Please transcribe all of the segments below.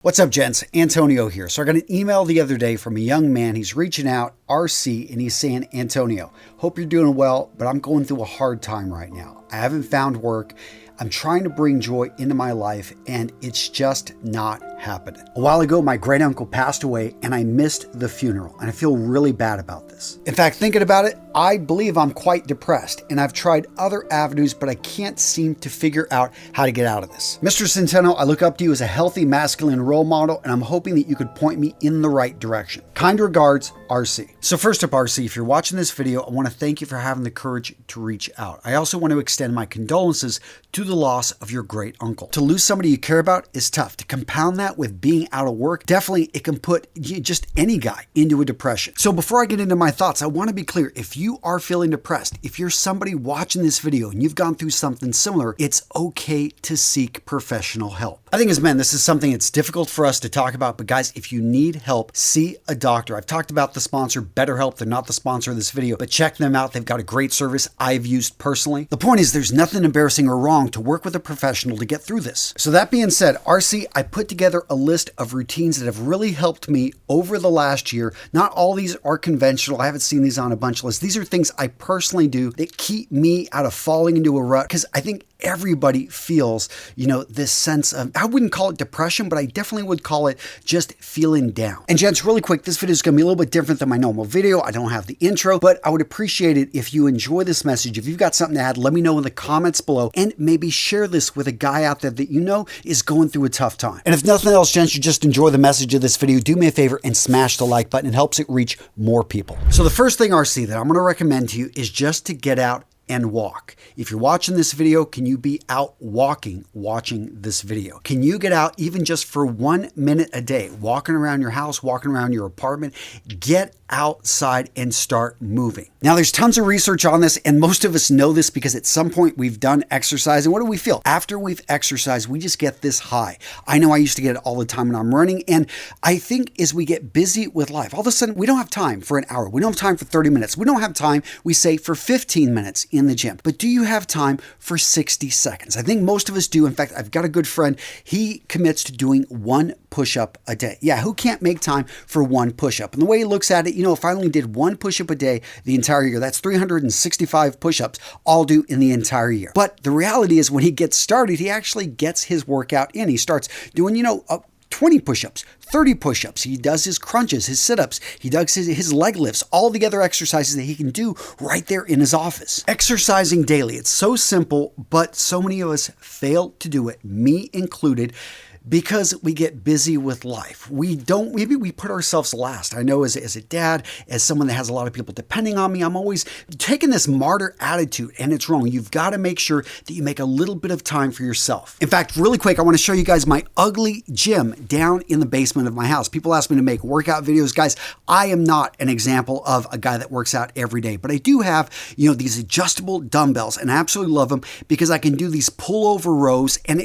What's up, gents? Antonio here. So I got an email the other day from a young man. He's reaching out, RC, and he's saying, Antonio, hope you're doing well, but I'm going through a hard time right now. I haven't found work. I'm trying to bring joy into my life, and it's just not happening. A while ago, my great uncle passed away, and I missed the funeral, and I feel really bad about this. In fact, thinking about it, I believe I'm quite depressed, and I've tried other avenues, but I can't seem to figure out how to get out of this. Mr. Centeno, I look up to you as a healthy, masculine role model, and I'm hoping that you could point me in the right direction. Kind regards, RC. So first up, RC, if you're watching this video, I want to thank you for having the courage to reach out. I also want to extend my condolences to the loss of your great uncle. To lose somebody you care about is tough. To compound that with being out of work, definitely it can put just any guy into a depression. So before I get into my thoughts, I want to be clear. If you are feeling depressed, if you're somebody watching this video and you've gone through something similar, it's okay to seek professional help. I think as men, this is something that's difficult for us to talk about, but guys, if you need help, see a doctor. I've talked about the sponsor, BetterHelp. They're not the sponsor of this video, but check them out. They've got a great service I've used personally. The point is there's nothing embarrassing or wrong to work with a professional to get through this. So that being said, RC, I put together a list of routines that have really helped me over the last year. Not all these are conventional. I haven't seen these on a bunch of lists. These are things I personally do that keep me out of falling into a rut, because I think everybody feels, this sense of, I wouldn't call it depression, but I definitely would call it just feeling down. And gents, really quick, this video is going to be a little bit different than my normal video. I don't have the intro, but I would appreciate it if you enjoy this message. If you've got something to add, let me know in the comments below, and maybe share this with a guy out there that you know is going through a tough time. And if nothing else, gents, you just enjoy the message of this video, do me a favor and smash the like button. It helps it reach more people. So the first thing, RC, that I'm going to recommend to you is just to get out and walk. If you're watching this video, can you be out walking, watching this video? Can you get out even just for 1 minute a day, walking around your house, walking around your apartment? Get outside and start moving. Now, there's tons of research on this, and most of us know this because at some point we've done exercise, and what do we feel? After we've exercised, we just get this high. I know I used to get it all the time when I'm running, and I think as we get busy with life, all of a sudden we don't have time for an hour. We don't have time for 30 minutes. We don't have time, we say, for 15 minutes in the gym. But do you have time for 60 seconds? I think most of us do. In fact, I've got a good friend. He commits to doing 1 push-up a day. Yeah, who can't make time for 1 push-up? And the way he looks at it, if I only did 1 push-up a day the entire year, that's 365 push-ups I'll do in the entire year. But the reality is when he gets started, he actually gets his workout in. He starts doing, 20 push-ups, 30 push-ups. He does his crunches, his sit-ups. He does his leg lifts, all the other exercises that he can do right there in his office. Exercising daily. It's so simple, but so many of us fail to do it, me included, because we get busy with life. Maybe we put ourselves last. I know as a dad, as someone that has a lot of people depending on me, I'm always taking this martyr attitude, and it's wrong. You've got to make sure that you make a little bit of time for yourself. In fact, really quick, I want to show you guys my ugly gym down in the basement of my house. People ask me to make workout videos. Guys, I am not an example of a guy that works out every day, but I do have, these adjustable dumbbells, and I absolutely love them because I can do these pullover rows, and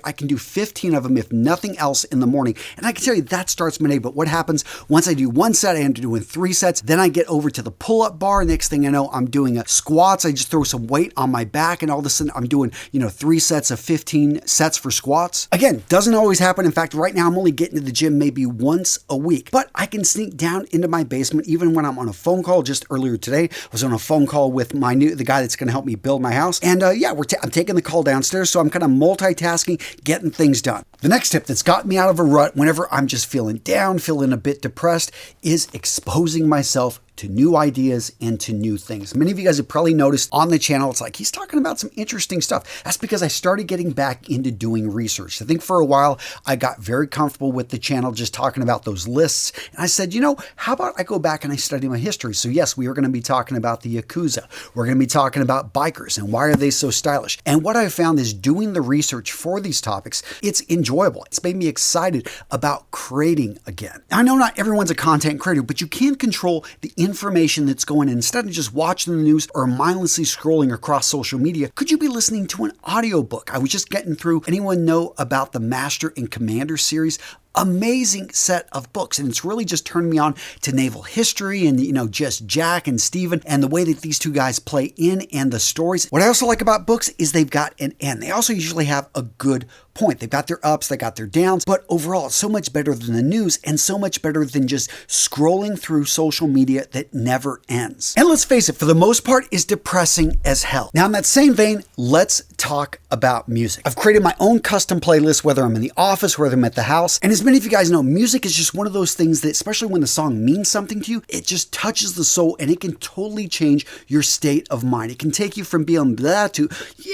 I can do 15 of them, if nothing else, in the morning. And I can tell you that starts my day. But what happens once I do 1 set, I end up doing 3 sets. Then I get over to the pull-up bar. Next thing I know, I'm doing squats. I just throw some weight on my back, and all of a sudden I'm doing, 3 sets of 15 sets for squats. Again, doesn't always happen. In fact, right now I'm only getting to the gym maybe once a week. But I can sneak down into my basement even when I'm on a phone call. Just earlier today, I was on a phone call with the guy that's going to help me build my house. And I'm taking the call downstairs, so I'm kind of multitasking, getting things done. The next tip that's got me out of a rut whenever I'm just feeling down, feeling a bit depressed, is exposing myself to new ideas and to new things. Many of you guys have probably noticed on the channel, it's like he's talking about some interesting stuff. That's because I started getting back into doing research. I think for a while, I got very comfortable with the channel just talking about those lists. And I said, how about I go back and I study my history? So yes, we are going to be talking about the Yakuza. We're going to be talking about bikers and why are they so stylish? And what I found is doing the research for these topics, it's enjoyable. It's made me excited about creating again. I know not everyone's a content creator, but you can control the information that's going in. Instead of just watching the news or mindlessly scrolling across social media, could you be listening to an audiobook? I was just getting through, anyone know about the Master and Commander series? amazing set of books. And it's really just turned me on to naval history and, just Jack and Stephen and the way that these two guys play in and the stories. What I also like about books is they've got an end. They also usually have a good point. They've got their ups, they got their downs, but overall it's so much better than the news and so much better than just scrolling through social media that never ends. And let's face it, for the most part, is depressing as hell. Now in that same vein, let's talk about music. I've created my own custom playlist, whether I'm in the office, whether I'm at the house. And as many of you guys know, music is just one of those things that, especially when the song means something to you, it just touches the soul and it can totally change your state of mind. It can take you from being blah to,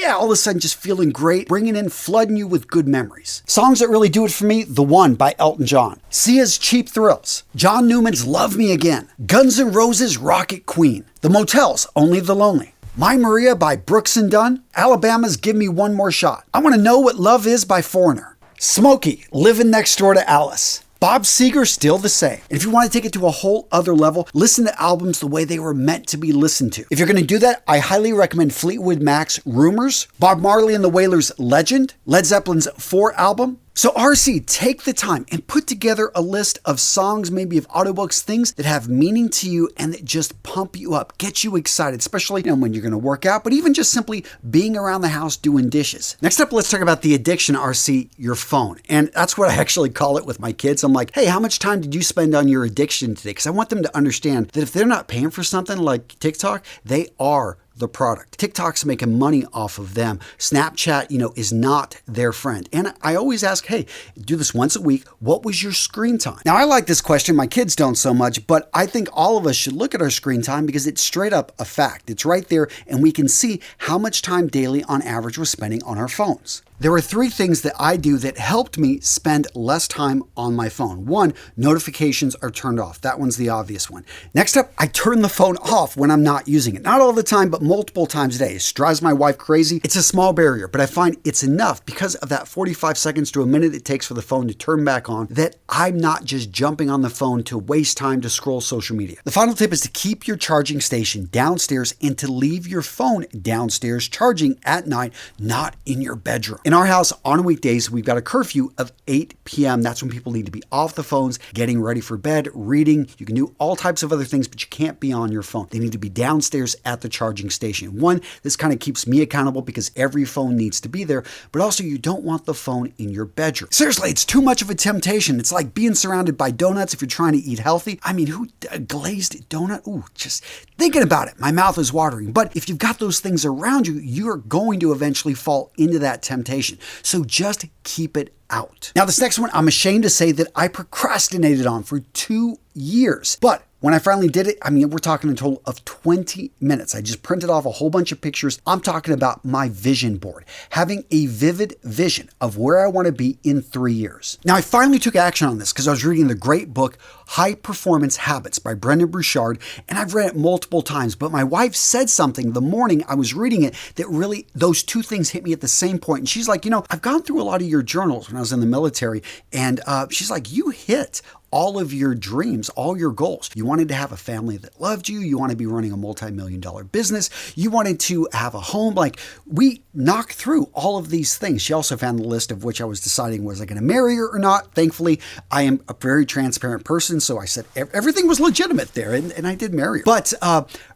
all of a sudden just feeling great, bringing in, flooding you with good memories. Songs that really do it for me: The One by Elton John, Sia's Cheap Thrills, John Newman's Love Me Again, Guns N' Roses' Rocket Queen, The Motels' Only the Lonely, My Maria by Brooks and Dunn, Alabama's Give Me One More Shot, I Want to Know What Love Is by Foreigner, Smokey, Living Next Door to Alice, Bob Seger, Still the Same. And if you want to take it to a whole other level, listen to albums the way they were meant to be listened to. If you're going to do that, I highly recommend Fleetwood Mac's Rumors, Bob Marley and the Wailers' Legend, Led Zeppelin's 4 album. So RC, take the time and put together a list of songs, maybe of audiobooks, things that have meaning to you and that just pump you up, get you excited, especially when you're going to work out, but even just simply being around the house doing dishes. Next up, let's talk about the addiction, RC, your phone. And that's what I actually call it with my kids. I'm like, hey, how much time did you spend on your addiction today? Because I want them to understand that if they're not paying for something like TikTok, they are the product. TikTok's making money off of them. Snapchat, is not their friend. And I always ask, hey, do this once a week. What was your screen time? Now, I like this question. My kids don't so much, but I think all of us should look at our screen time because it's straight up a fact. It's right there, and we can see how much time daily on average we're spending on our phones. There are 3 things that I do that helped me spend less time on my phone. 1, notifications are turned off. That one's the obvious one. Next up, I turn the phone off when I'm not using it. Not all the time, but multiple times a day. It drives my wife crazy. It's a small barrier, but I find it's enough because of that 45 seconds to a minute it takes for the phone to turn back on that I'm not just jumping on the phone to waste time to scroll social media. The final tip is to keep your charging station downstairs and to leave your phone downstairs charging at night, not in your bedroom. In our house, on weekdays, we've got a curfew of 8 p.m. That's when people need to be off the phones, getting ready for bed, reading. You can do all types of other things, but you can't be on your phone. They need to be downstairs at the charging station. 1, this kind of keeps me accountable because every phone needs to be there, but also you don't want the phone in your bedroom. Seriously, it's too much of a temptation. It's like being surrounded by donuts if you're trying to eat healthy. I mean, a glazed donut? Ooh, just thinking about it, my mouth is watering. But if you've got those things around you, you're going to eventually fall into that temptation. So just keep it out. Now, this next one, I'm ashamed to say that I procrastinated on for 2 years. But when I finally did it, we're talking a total of 20 minutes. I just printed off a whole bunch of pictures. I'm talking about my vision board, having a vivid vision of where I want to be in 3 years. Now, I finally took action on this because I was reading the great book, High Performance Habits by Brendon Burchard, and I've read it multiple times, but my wife said something the morning I was reading it that really, those 2 things hit me at the same point. And she's like, I've gone through a lot of your journals when I was in the military, and she's like, you hit all of your dreams, all your goals. You wanted to have a family that loved you. You want to be running a multi-million-dollar business. You wanted to have a home. Like, we knocked through all of these things. She also found the list of which I was deciding, was I going to marry her or not? Thankfully, I am a very transparent person, so I said everything was legitimate there, and I did marry her. But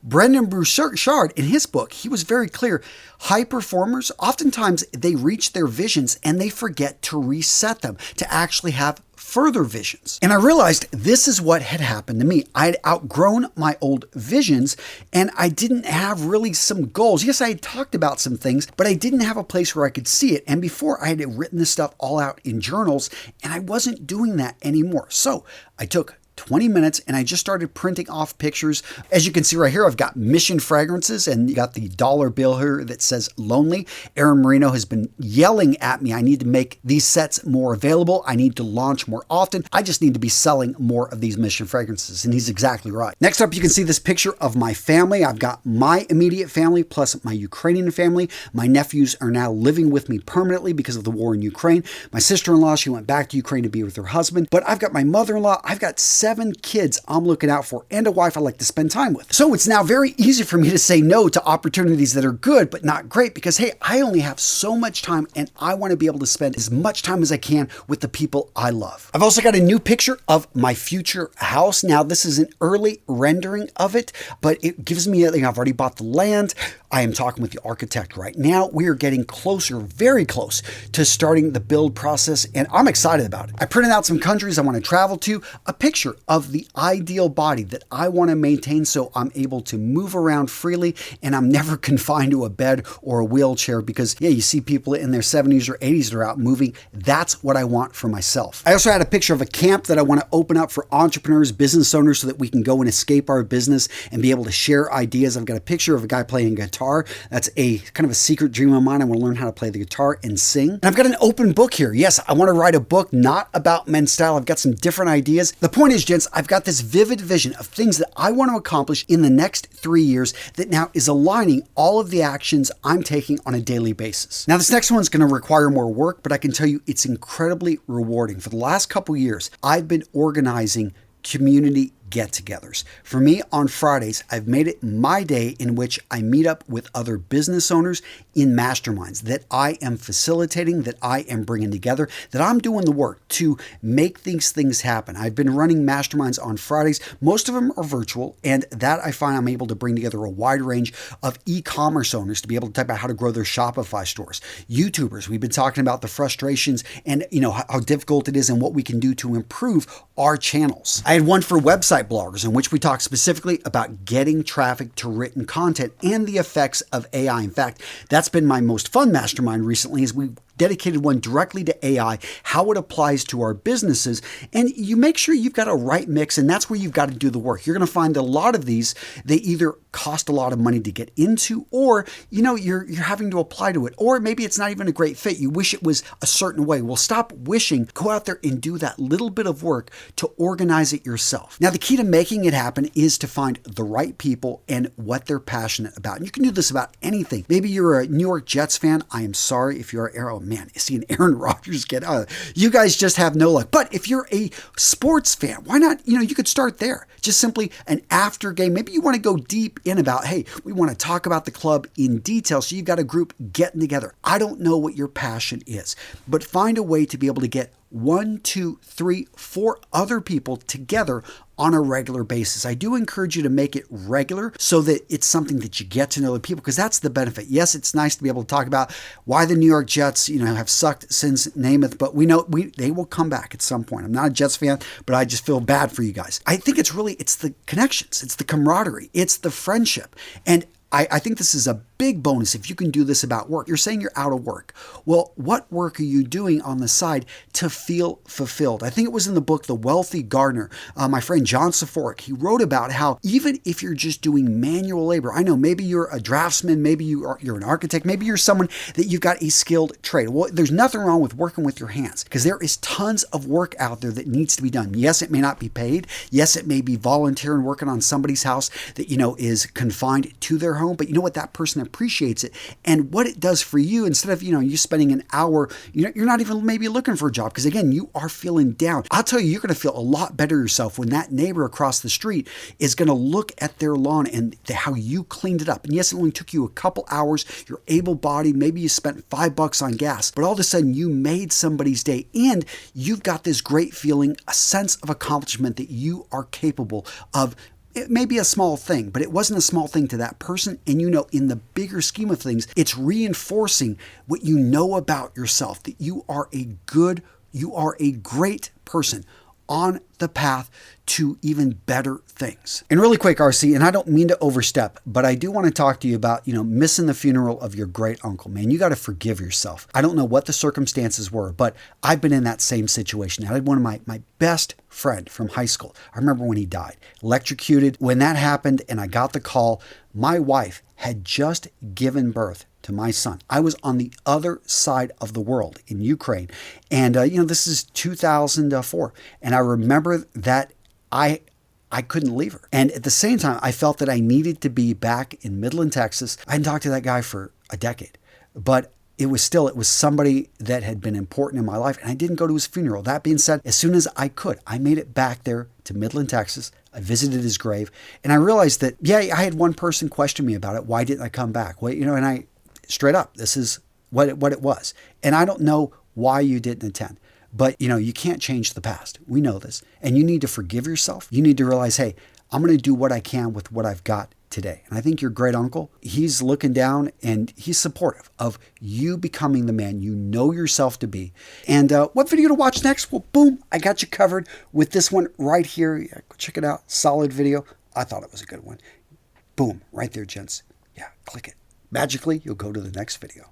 Brendon Burchard, in his book, he was very clear. High performers, oftentimes they reach their visions and they forget to reset them, to actually have further visions. And I realized this is what had happened to me. I had outgrown my old visions and I didn't have really some goals. Yes, I had talked about some things, but I didn't have a place where I could see it. And before, I had written this stuff all out in journals and I wasn't doing that anymore. So I took 20 minutes and I just started printing off pictures. As you can see right here, I've got Mission fragrances and you got the dollar bill here that says lonely. Aaron Marino has been yelling at me. I need to make these sets more available. I need to launch more often. I just need to be selling more of these Mission fragrances. And he's exactly right. Next up, you can see this picture of my family. I've got my immediate family plus my Ukrainian family. My nephews are now living with me permanently because of the war in Ukraine. My sister-in-law, she went back to Ukraine to be with her husband. But I've got my mother-in-law. I've got 7 kids I'm looking out for and a wife I like to spend time with. So it's now very easy for me to say no to opportunities that are good but not great because, hey, I only have so much time and I want to be able to spend as much time as I can with the people I love. I've also got a new picture of my future house. Now, this is an early rendering of it, but it gives me, I've already bought the land. I am talking with the architect right now. We are getting closer, very close to starting the build process, and I'm excited about it. I printed out some countries I want to travel to, a picture of the ideal body that I want to maintain so I'm able to move around freely and I'm never confined to a bed or a wheelchair because, yeah, you see people in their 70s or 80s that are out moving. That's what I want for myself. I also had a picture of a camp that I want to open up for entrepreneurs, business owners, so that we can go and escape our business and be able to share ideas. I've got a picture of a guy playing guitar. That's a kind of a secret dream of mine. I want to learn how to play the guitar and sing. And I've got an open book here. Yes, I want to write a book not about men's style. I've got some different ideas. The point is, gents, I've got this vivid vision of things that I want to accomplish in the next 3 years that now is aligning all of the actions I'm taking on a daily basis. Now, this next one's going to require more work, but I can tell you it's incredibly rewarding. For the last couple years, I've been organizing community get-togethers. For me, on Fridays, I've made it my day in which I meet up with other business owners in masterminds that I am facilitating, that I am bringing together, that I'm doing the work to make these things happen. I've been running masterminds on Fridays. Most of them are virtual, and that I find I'm able to bring together a wide range of e-commerce owners to be able to talk about how to grow their Shopify stores. YouTubers, we've been talking about the frustrations and how difficult it is and what we can do to improve our channels. I had one for website bloggers in which we talk specifically about getting traffic to written content and the effects of AI. In fact, that's been my most fun mastermind recently, is we dedicated one directly to AI, how it applies to our businesses. And you make sure you've got a right mix, and that's where you've got to do the work. You're going to find a lot of these, they either cost a lot of money to get into, or you're having to apply to it, or maybe it's not even a great fit. You wish it was a certain way. Well, stop wishing. Go out there and do that little bit of work to organize it yourself. Now, the key to making it happen is to find the right people and what they're passionate about. And you can do this about anything. Maybe you're a New York Jets fan. I am sorry if you're man, seeing Aaron Rodgers get out. You guys just have no luck. But if you're a sports fan, why not? You could start there. Just simply an after game. Maybe you want to go deep in about, hey, we want to talk about the club in detail. So you've got a group getting together. I don't know what your passion is, but find a way to be able to get 1, 2, 3, 4 other people together on a regular basis. I do encourage you to make it regular so that it's something that you get to know the people, because that's the benefit. Yes, it's nice to be able to talk about why the New York Jets, have sucked since Namath, but we know they will come back at some point. I'm not a Jets fan, but I just feel bad for you guys. I think it's the connections, it's the camaraderie, it's the friendship. And I think this is a big bonus if you can do this about work. You're saying you're out of work. Well, what work are you doing on the side to feel fulfilled? I think it was in the book, The Wealthy Gardener. My friend John Saforic, he wrote about how even if you're just doing manual labor, I know maybe you're a draftsman, maybe you're an architect, maybe you're someone that you've got a skilled trade. Well, there's nothing wrong with working with your hands, because there is tons of work out there that needs to be done. Yes, it may not be paid. Yes, it may be volunteer and working on somebody's house that, is confined to their home. But you know what? That person appreciates it. And what it does for you, instead of, you spending an hour, you're not even maybe looking for a job, because again, you are feeling down. I'll tell you, you're going to feel a lot better yourself when that neighbor across the street is going to look at their lawn and how you cleaned it up. And yes, it only took you a couple hours. You're able-bodied. Maybe you spent $5 on gas, but all of a sudden you made somebody's day, and you've got this great feeling, a sense of accomplishment that you are capable of. It may be a small thing, but it wasn't a small thing to that person. And in the bigger scheme of things, it's reinforcing what you know about yourself, that you are a great person on the path to even better things. And really quick, RC, and I don't mean to overstep, but I do want to talk to you about, missing the funeral of your great uncle. Man, you got to forgive yourself. I don't know what the circumstances were, but I've been in that same situation. I had one of my best friend from high school. I remember when he died, electrocuted. When that happened and I got the call, my wife had just given birth to my son. I was on the other side of the world in Ukraine. And, this is 2004. And I remember that I couldn't leave her. And at the same time, I felt that I needed to be back in Midland, Texas. I hadn't talked to that guy for a decade, but it was somebody that had been important in my life, and I didn't go to his funeral. That being said, as soon as I could, I made it back there to Midland, Texas. I visited his grave, and I realized that, yeah, I had one person question me about it. Why didn't I come back? Well, and I, straight up, this is what it was. And I don't know why you didn't attend, but you can't change the past. We know this, and you need to forgive yourself. You need to realize, hey, I'm going to do what I can with what I've got today. And I think your great uncle, he's looking down and he's supportive of you becoming the man you know yourself to be. And what video to watch next? Well, boom, I got you covered with this one right here. Yeah, go check it out. Solid video. I thought it was a good one. Boom, right there, gents. Yeah, click it. Magically, you'll go to the next video.